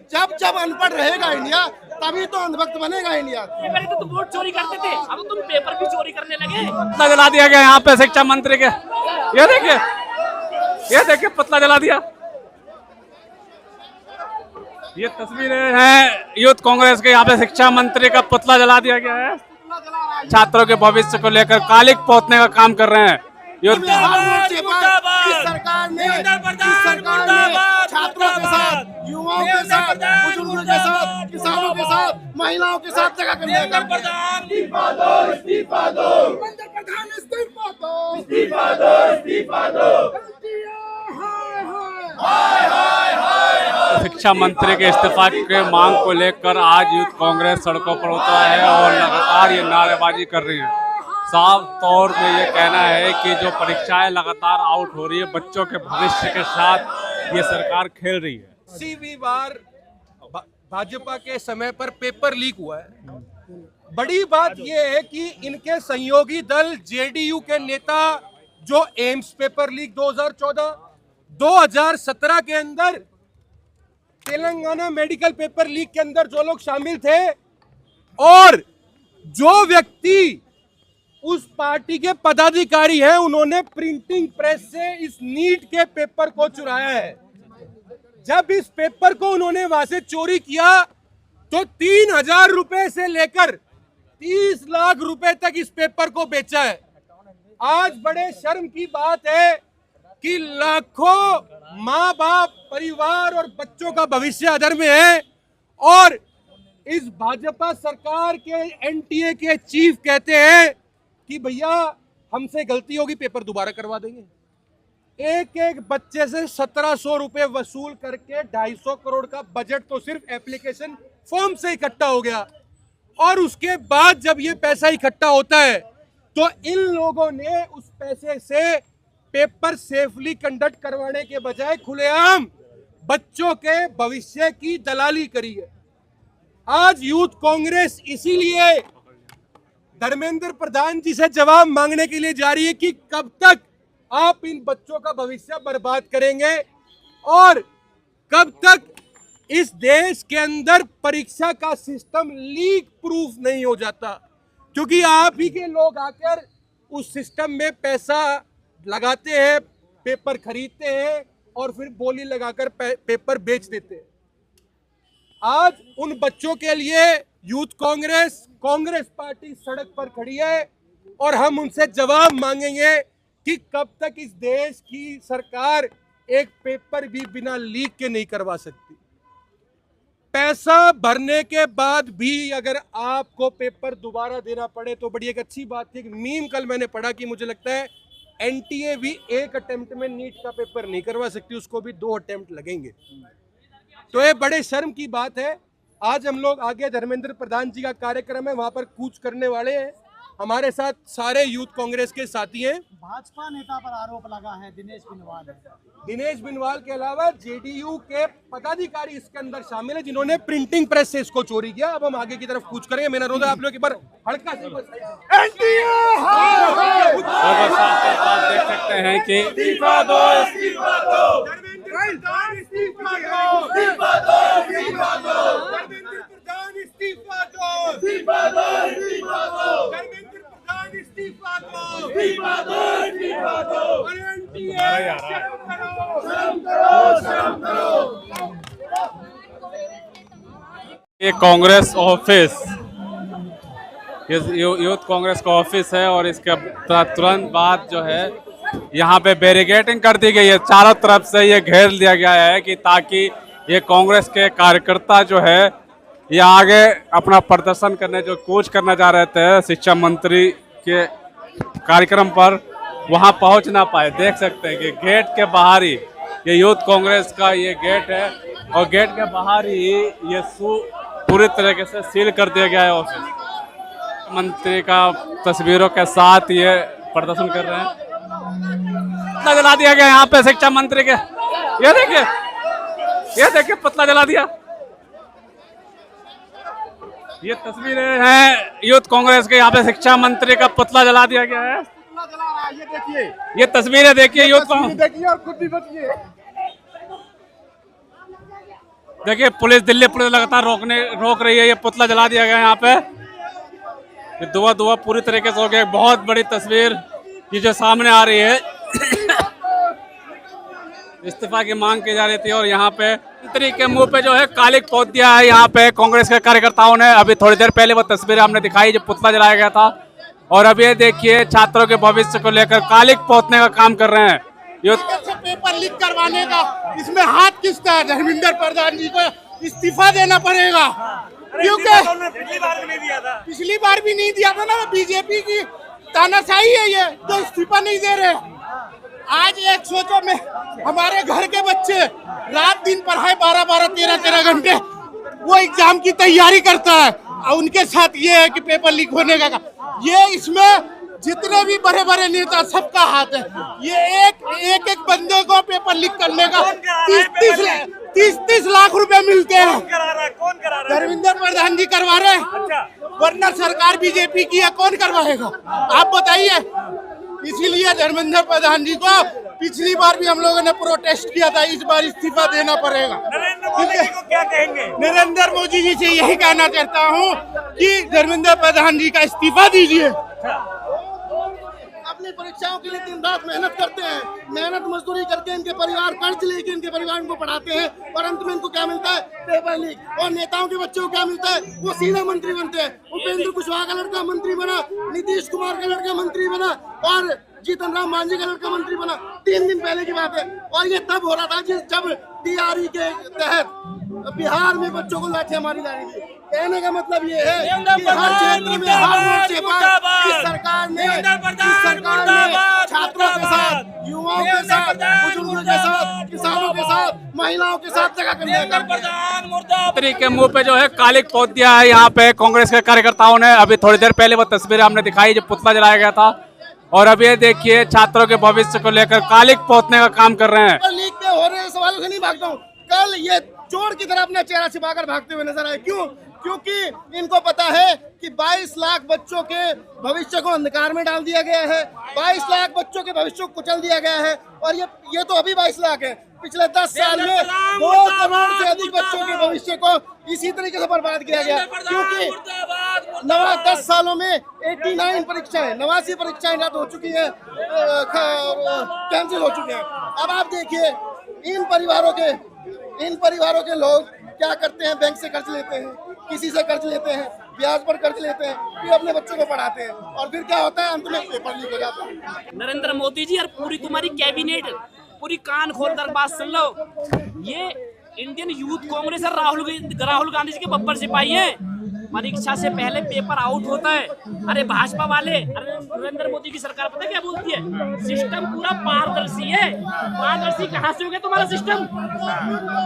जब जब अनपढ़ रहेगा इंडिया तभी तो अंधभक्त बनेगा इंडिया। पहले तो तुम वोट चोरी करते थे, अब तुम पेपर भी चोरी करने लगे। पतला जला दिया गया यहाँ पे शिक्षा मंत्री के, ये देखिए पतला जला दिया। ये तस्वीरें हैं यूथ कांग्रेस के, यहाँ पे शिक्षा मंत्री का पुतला जला दिया गया है। छात्रों के भविष्य को लेकर कालिक पोतने का काम कर रहे हैं यूथ। सरकार ने छात्रों के साथ, युवाओं के साथ, बुजुर्गों के साथ, किसानों के साथ, महिलाओं के साथ जगह करने का इस्तीफा दो, इस्तीफा दो, प्रधान इस्तीफा दो, इस्तीफा दो, इस्तीफा दो। शिक्षा मंत्री के इस्तीफा के मांग को लेकर आज यूथ कांग्रेस सड़कों पर उतरा है और लगातार ये नारेबाजी कर रही है। साफ तौर पे ये कहना है कि जो परीक्षाएं लगातार आउट हो रही है, बच्चों के भविष्य के साथ ये सरकार खेल रही है। 80वीं बार भाजपा के समय पर पेपर लीक हुआ है। बड़ी बात यह है कि इनके सहयोगी दल जेडीयू के नेता जो एम्स पेपर लीक 2014, 2017 के अंदर तेलंगाना मेडिकल पेपर लीक के अंदर जो लोग शामिल थे, और जो व्यक्ति उस पार्टी के पदाधिकारी हैं, उन्होंने प्रिंटिंग प्रेस से इस नीट के पेपर को चुराया है। जब इस पेपर को उन्होंने वहां से चोरी किया तो 3000 रुपए से लेकर 30 लाख रुपए तक इस पेपर को बेचा है। आज बड़े शर्म की बात है कि लाखों माँ बाप, परिवार और बच्चों का भविष्य अधर में है, और इस भाजपा सरकार के एनटीए के चीफ कहते हैं कि भैया हमसे गलती होगी, पेपर दोबारा करवा देंगे। एक एक बच्चे से 1700 रुपए वसूल करके 250 करोड़ का बजट तो सिर्फ एप्लीकेशन फॉर्म से इकट्ठा हो गया, और उसके बाद जब ये पैसा इकट्ठा होता है तो इन लोगों ने उस पैसे से पेपर सेफली कंडक्ट करवाने के बजाय खुलेआम बच्चों के भविष्य की दलाली करी है। आज यूथ कांग्रेस इसीलिए धर्मेंद्र प्रधान जी से जवाब मांगने के लिए जा रही है कि कब तक आप इन बच्चों का भविष्य बर्बाद करेंगे, और कब तक इस देश के अंदर परीक्षा का सिस्टम लीक प्रूफ नहीं हो जाता, क्योंकि आप ही के लोग आकर उस सिस्टम में पैसा लगाते हैं, पेपर खरीदते हैं और फिर बोली लगाकर पेपर बेच देते हैं। आज उन बच्चों के लिए यूथ कांग्रेस पार्टी सड़क पर खड़ी है, और हम उनसे जवाब मांगेंगे कि कब तक इस देश की सरकार एक पेपर भी बिना लीक के नहीं करवा सकती। पैसा भरने के बाद भी अगर आपको पेपर दोबारा देना पड़े तो बड़ी एक अच्छी बात थी। मीम कल मैंने पढ़ा कि मुझे लगता है एनटीए भी एक अटेम्प्ट में नीट का पेपर नहीं करवा सकती, उसको भी 2 अटेम्प्ट लगेंगे। तो ये बड़े शर्म की बात है। आज हम लोग आगे धर्मेंद्र प्रधान जी का कार्यक्रम है, वहां पर कूच करने वाले हैं। हमारे साथ सारे यूथ कांग्रेस के साथी हैं। भाजपा नेता पर आरोप लगा है दिनेश बिनवाल है। दिनेश बिनवाल के अलावा जेडीयू के पदाधिकारी इसके अंदर शामिल है, जिन्होंने प्रिंटिंग प्रेस से इसको चोरी किया। अब हम आगे की तरफ कूच करेंगे। मेरा रोजा आप लोग एक बार हल्का से आप देख सकते हैं कि इस्तीफा दो, इस्तीफा दो, इस्तीफा दो, इस्तीफा दो, इस्तीफा दो, धर्मेंद्र प्रधान इस्तीफा दो, इस्तीफा दो, इस्तीफा दो, धर्मेंद्र प्रधान इस्तीफा दो, इस्तीफा दो, इस्तीफा दो, एनटीए शर्म करो, शर्म करो, शर्म करो। ये कांग्रेस ऑफिस, ये यूथ कांग्रेस का ऑफिस है, और इसके तुरंत बाद जो है यहाँ पे बैरिकेडिंग कर दी गई है। चारों तरफ से ये घेर लिया गया है कि ताकि ये कांग्रेस के कार्यकर्ता जो है ये आगे अपना प्रदर्शन करने, जो कूच करना चाह रहे थे शिक्षा मंत्री के कार्यक्रम पर, वहाँ पहुँच ना पाए। देख सकते हैं कि गेट के बाहर ही ये यूथ कांग्रेस का ये गेट है, और गेट के बाहर ही ये पूरी तरीके से सील कर दिया गया है ऑफिस। मंत्री का तस्वीरों के साथ ये प्रदर्शन कर रहे हैं। पतला जला दिया गया यहाँ पे शिक्षा मंत्री के, ये देखिए पतला जला दिया। ये तस्वीरें हैं यूथ कांग्रेस के, यहाँ पे शिक्षा मंत्री का पुतला जला दिया गया है। ये देखिए, ये तस्वीरें देखिए यूथ कांग्रेस, देखिए और खुद भी बचिए। देखिए पुलिस, दिल्ली पुलिस लगातार रोक रही है। ये पुतला जला दिया गया यहाँ पे। ये धुआं पूरी तरीके से हो गया। बहुत बड़ी तस्वीर ये जो सामने आ रही है। इस्तीफा की मांग की जा रही थी और यहाँ पे मंत्री के मुंह पे जो है कालिक पोत दिया है यहाँ पे कांग्रेस के कार्यकर्ताओं ने। अभी थोड़ी देर पहले वो तस्वीर हमने दिखाई जो पुतला जलाया गया था, और अब ये देखिए छात्रों के भविष्य को लेकर कालिक पोतने का काम कर रहे हैं। ये पेपर लीक करवाने का इसमें हाथ किसका है? धर्मेंद्र प्रधान जी को इस्तीफा देना पड़ेगा, क्योंकि पिछली बार भी नहीं दिया था ना। बीजेपी की तानाशाही है ये, तो इस्तीफा नहीं दे रहे। आज एक सोचो में हमारे घर के बच्चे रात दिन पढ़ाई 12-12, 13-13 घंटे वो एग्जाम की तैयारी करता है, और उनके साथ ये है कि पेपर लीक होने का। ये इसमें जितने भी बड़े बड़े नेता सबका हाथ है। ये एक बंदे को पेपर लीक करने का 30 लाख रुपए मिलते हैं। धर्मेंद्र प्रधान जी करवा रहे हैं, वरना सरकार बीजेपी की है, कौन करवाएगा आप बताइए। इसीलिए धर्मेंद्र प्रधान जी को पिछली बार भी हम लोगों ने प्रोटेस्ट किया था, इस बार इस्तीफा देना पड़ेगा। क्या कहेंगे? नरेंद्र मोदी जी से यही कहना चाहता हूँ कि धर्मेंद्र प्रधान जी का इस्तीफा दीजिए। अपनी परीक्षाओं के लिए दिन रात मेहनत करते हैं, मेहनत मजदूरी करके इनके परिवार कर्ज लेके इनके परिवार को पढ़ाते हैं, और अंत में इनको क्या मिलता है? Paper leak. और नेताओं के बच्चों को क्या मिलता है? वो सीधा मंत्री बनते हैं। उपेंद्र कुशवाहा का लड़का मंत्री बना, नीतीश कुमार का लड़का मंत्री बना, और जीतन राम मांझी का लड़का मंत्री बना। 3 दिन पहले की बात है। और ये तब हो रहा था जब DRE के तहत बिहार में बच्चों को लाठियां मारी जा रही थी। कहने का मतलब ये है कि हर क्षेत्र में हर मोर्चे पर इस सरकार ने छात्रों के साथ, युवाओं के साथ, बुजुर्गों के साथ, किसानों के साथ, महिलाओं के साथ जगह करने का मंत्री के मुंह पे जो है कालिक पोत दिया है यहाँ पे कांग्रेस के कार्यकर्ताओं ने। अभी थोड़ी देर पहले वो तस्वीर हमने दिखाई जो पुतला जलाया गया था, और अब ये देखिए छात्रों के भविष्य को लेकर कालिक पोतने का काम कर रहे हैं। लीक पे हो रहे सवालों से नहीं भागता हूँ। कल ये चोर की तरह अपना चेहरा छिपाकर भागते हुए नजर आए। क्यों? क्योंकि इनको पता है कि 22 लाख बच्चों के भविष्य को अंधकार में डाल दिया गया है। 22 लाख बच्चों के भविष्य को कुचल दिया गया है, और ये तो अभी 22 लाख है। पिछले 10 साल में 2 करोड़ से अधिक बच्चों के भविष्य को इसी तरीके से बर्बाद किया गया, क्योंकि 10 सालों में 89 परीक्षाएं, 89 परीक्षाएं रद्द हो चुकी है, कैंसिल हो चुके हैं। अब आप देखिए इन परिवारों के लोग क्या करते हैं? बैंक से कर्ज लेते हैं, किसी से कर्ज लेते हैं, ब्याज पर कर्ज लेते हैं, फिर अपने बच्चों को पढ़ाते हैं, और फिर क्या होता है? अंत में पेपर लीक हो जाता है। नरेंद्र मोदी जी और पूरी तुम्हारी कैबिनेट पूरी कान खोल कर बात सुन लो। ये इंडियन यूथ कांग्रेस और राहुल गांधी जी के बब्बर सिपाही हैं। परीक्षा से पहले पेपर आउट होता है। अरे भाजपा वाले, अरे नरेंद्र मोदी की सरकार पता क्या बोलती है? सिस्टम पूरा पारदर्शी है। पारदर्शी कहाँ से हो गया तुम्हारा सिस्टम?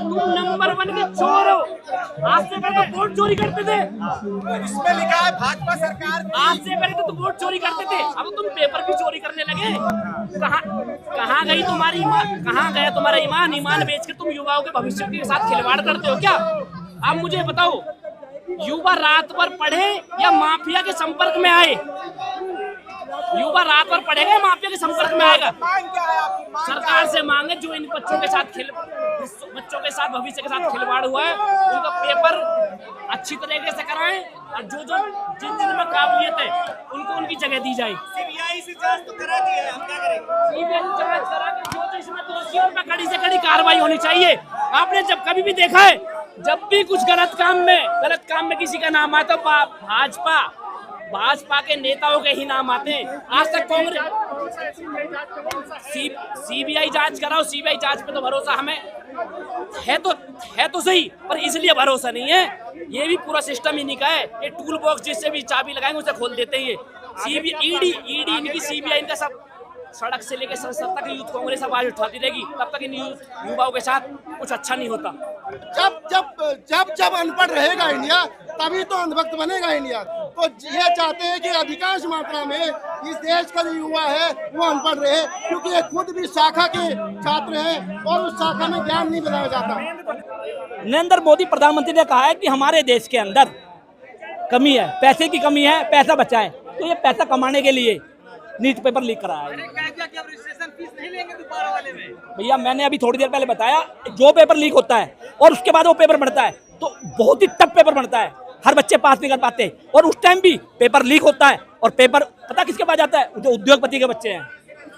तुम नंबर 1 के चोर हो। आज से पहले तो वोट चोरी करते थे, इसमें लिखा है भाजपा सरकार। आज से पहले तो तुम वोट चोरी करते थे, अब तुम पेपर भी चोरी करने लगे। कहाँ गई तुम्हारी ईमान? कहाँ गया तुम्हारा ईमान? ईमान बेच के तुम युवाओं के भविष्य के साथ खिलवाड़ करते हो क्या? अब मुझे बताओ, युवा रात भर पढ़े या माफिया के संपर्क में आए? युवा रात भर पढ़ेगा या माफिया के संपर्क में आएगा? सरकार से मांगे जो इन बच्चों के साथ भविष्य के साथ खिलवाड़ हुआ है उनका पेपर अच्छी तरीके से कराएं, और जिन में काबिलियत है उनको उनकी जगह दी जाए। सीबीआई से जांच तो करा दी है, हम क्या करें? सीबीआई जांच करा के जो इसमें दोषियों पर कड़ी से कड़ी कार्रवाई होनी चाहिए। आपने जब कभी भी देखा है, जब भी कुछ गलत काम में किसी का नाम आता है, भाजपा के नेताओं के ही नाम आते हैं। आज तक कांग्रेस सीबीआई जांच कराओ। सीबीआई जांच पे तो भरोसा हमें है तो सही, पर इसलिए भरोसा नहीं है। ये भी पूरा सिस्टम इन्हीं का है। ये टूल बॉक्स जिससे भी चाबी लगाएंगे उसे खोल देते हैं। ईडी इनकी, सीबीआई इनका सब। सड़क से लेकर संसद तक यूथ कांग्रेस आवाज उठाती रहेगी, तब तक इन युवाओं के साथ कुछ अच्छा नहीं होता। जब अनपढ़ रहेगा इंडिया, तभी तो अंधभक्त बनेगा इंडिया। तो ये चाहते हैं कि अधिकांश मात्रा में इस देश का जो युवा है वो अनपढ़ रहे, क्योंकि ये खुद भी शाखा के छात्र हैं और उस शाखा में ज्ञान नहीं बताया जाता। नरेंद्र मोदी प्रधानमंत्री ने कहा है कि हमारे देश के अंदर कमी है, पैसे की कमी है, पैसा बचाएं। तो ये पैसा कमाने के लिए नीट पेपर लीक कराया है। फीस नहीं लेंगे दोबारा वाले में? भैया मैंने अभी थोड़ी देर पहले बताया, जो पेपर लीक होता है और उसके बाद वो पेपर बनता है तो बहुत ही टफ पेपर बनता है, हर बच्चे पास नहीं कर पाते। और उस टाइम भी पेपर लीक होता है और पेपर पता किसके पास जाता है? जो उद्योगपति के बच्चे हैं,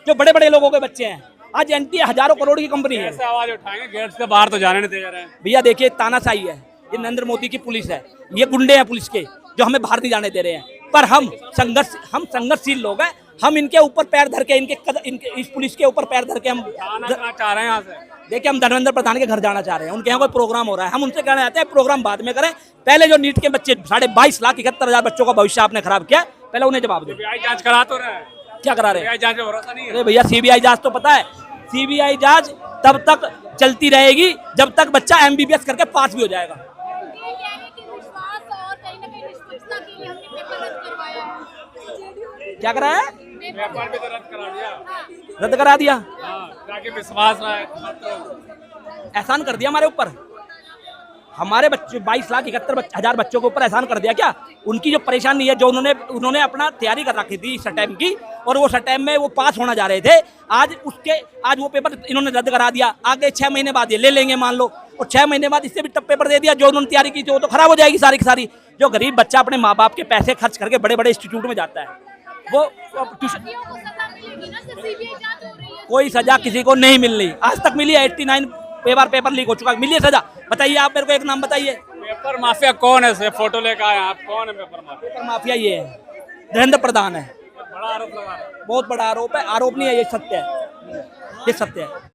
जो बड़े बड़े लोगों के बच्चे हैं। आज एनटीए हजारों करोड़ की कंपनी है। ऐसे आवाज उठाएंगे गेट से बाहर तो जाने नहीं दे रहे हैं। भैया देखिए तानाशाही है, ये नरेंद्र मोदी की पुलिस है, ये गुंडे हैं पुलिस के जो हमें बाहर नहीं जाने दे रहे हैं। पर हम संघर्षशील लोग हैं, हम इनके ऊपर पैर धर के इनके इस पुलिस के ऊपर पैर धर के हम चाह रहे हैं यहाँ से। देखिए हम धर्मेंद्र प्रधान के घर जाना चाह रहे हैं, उनके यहाँ कोई प्रोग्राम हो रहा है, हम उनसे कहना चाहते हैं प्रोग्राम बाद में करें, पहले जो नीट के बच्चे 22,71,000 बच्चों का भविष्य आपने खराब किया, पहले उन्हें जवाब दो। सीबीआई जांच करा तो रहे हैं। क्या करा रहे हैं? सीबीआई जांच में भरोसा नहीं है। अरे भैया सीबीआई जांच तो पता है, सीबीआई जांच तब तक चलती रहेगी जब तक बच्चा एमबीबीएस करके पास भी हो जाएगा। ये कह रहे कि विश्वास और कहीं ना कहीं निष्पक्षता के लिए हमने पेपर रद्द करवाया है। क्या करा है? पेपर भी तो रद्द करा दिया। रद्द करा दिया, हाँ, ताकि विश्वास रहे। एहसान कर दिया हमारे ऊपर। हमारे बच्चे 22,71,000 बच्चों के ऊपर एहसान कर दिया क्या? उनकी जो परेशानी है, जो उन्होंने अपना तैयारी कर रखी थी सटेम की और वो सटेम में वो पास होना जा रहे थे, आज वो पेपर इन्होंने रद्द करा दिया। आगे 6 महीने बाद ये ले लेंगे मान लो, और 6 महीने बाद इससे भी टफ पेपर दे दिया। जो उन्होंने तैयारी की थी वो तो खराब हो जाएगी सारी की सारी। जो गरीब बच्चा अपने माँ बाप के पैसे खर्च करके बड़े बड़े इंस्टीट्यूट में जाता है, वो ट्यूशन, को सजा मिलेगी ना, सिर्फ सीबीआई जांच हो रही है। कोई सजा किसी को नहीं मिल रही, आज तक मिली है। 89 पेपर लीक हो चुका है, मिली है सजा? बताइए आप मेरे को एक नाम बताइए। पेपर माफिया कौन है? से फोटो लेकर आए आप, कौन है पेपर माफिया? पेपर माफिया ये है, धर्मेंद्र प्रधान है। बड़ा आरोप लगा रहे हैं। बहुत बड़ा आरोप है, आरोप नहीं है, ये सत्य है, ये सत्य है।